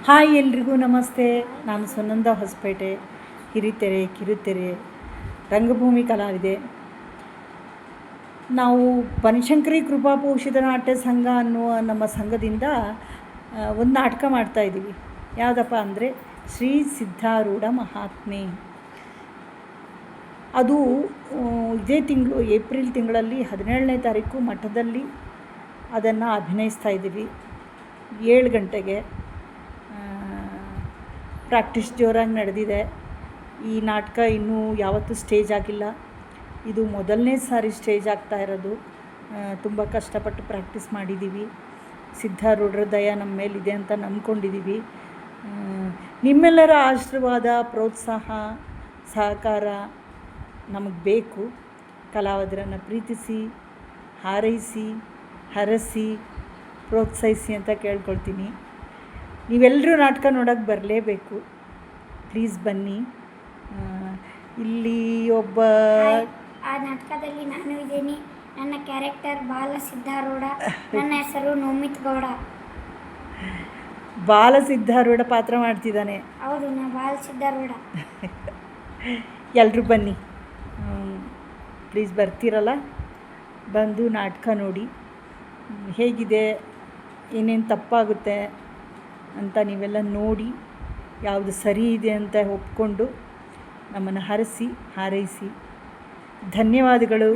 Hi ಎಲ್ರಿಗೂ ನಮಸ್ತೆ. ನಾನು ಸುನಂದ ಹೊಸಪೇಟೆ, ಹಿರಿತೆರೆ ಕಿರುತೆರೆ ರಂಗಭೂಮಿ ಕಲಾವಿದೆ. ನಾವು ಬನಶಂಕರಿ ಕೃಪಾಪೋಷಿತ ನಾಟ್ಯ ಸಂಘ ಅನ್ನುವ ನಮ್ಮ ಸಂಘದಿಂದ ಒಂದು ನಾಟಕ ಮಾಡ್ತಾಯಿದ್ದೀವಿ. ಯಾವುದಪ್ಪ ಅಂದರೆ ಶ್ರೀ ಸಿದ್ಧಾರೂಢ ಮಹಾತ್ಮೆ. ಅದು ಇದೇ ತಿಂಗಳು ಏಪ್ರಿಲ್ ತಿಂಗಳಲ್ಲಿ 17ನೇ ತಾರೀಕು ಮಠದಲ್ಲಿ ಅದನ್ನು ಅಭಿನಯಿಸ್ತಾ ಇದ್ದೀವಿ. 7 ಗಂಟೆಗೆ ಪ್ರಾಕ್ಟೀಸ್ ಜೋರಾಗಿ ನಡೆದಿದೆ. ಈ ನಾಟಕ ಇನ್ನೂ ಯಾವತ್ತೂ ಸ್ಟೇಜ್ ಆಗಿಲ್ಲ. ಇದು ಮೊದಲನೇ ಸಾರಿ ಸ್ಟೇಜ್ ಆಗ್ತಾ ಇರೋದು. ತುಂಬ ಕಷ್ಟಪಟ್ಟು ಪ್ರಾಕ್ಟೀಸ್ ಮಾಡಿದ್ದೀವಿ. ಸಿದ್ಧಾರೂಢರ ದಯ ನಮ್ಮ ಮೇಲಿದೆ ಅಂತ ನಂಬ್ಕೊಂಡಿದ್ದೀವಿ. ನಿಮ್ಮೆಲ್ಲರ ಆಶೀರ್ವಾದ, ಪ್ರೋತ್ಸಾಹ, ಸಹಕಾರ ನಮಗೆ ಬೇಕು. ಕಲಾವಿದರನ್ನು ಪ್ರೀತಿಸಿ, ಹಾರೈಸಿ, ಹರಸಿ, ಪ್ರೋತ್ಸಾಹಿಸಿ ಅಂತ ಕೇಳ್ಕೊಳ್ತೀನಿ. ನೀವೆಲ್ಲರೂ ನಾಟಕ ನೋಡೋಕ್ಕೆ ಬರಲೇಬೇಕು. ಪ್ಲೀಸ್ ಬನ್ನಿ. ಇಲ್ಲಿ ಒಬ್ಬ ಆ ನಾಟಕದಲ್ಲಿ ನಾನು ಇದ್ದೀನಿ. ನನ್ನ ಕ್ಯಾರೆಕ್ಟರ್ ಬಾಲ ಸಿದ್ಧಾರೂಢ. ನನ್ನ ಹೆಸರು ನೌಮಿತ್ ಗೌಡ. ಬಾಲ ಸಿದ್ಧಾರೂಢ ಪಾತ್ರ ಮಾಡ್ತಿದ್ದಾನೆ. ಹೌದು, ನಾ ಬಾಲ ಸಿದ್ಧಾರೂಢ. ಎಲ್ಲರೂ ಬನ್ನಿ. ಪ್ಲೀಸ್ ಬರ್ತೀರಲ್ಲ, ಬಂದು ನಾಟಕ ನೋಡಿ. ಹೇಗಿದೆ, ಏನೇನು ತಪ್ಪಾಗುತ್ತೆ ಅಂತ ನೀವೆಲ್ಲ ನೋಡಿ ಯಾವುದು ಸರಿ ಇದೆ ಅಂತ ಒಪ್ಕೊಂಡು ನಮ್ಮನ್ನು ಹರಸಿ ಹಾರೈಸಿ. ಧನ್ಯವಾದಗಳು.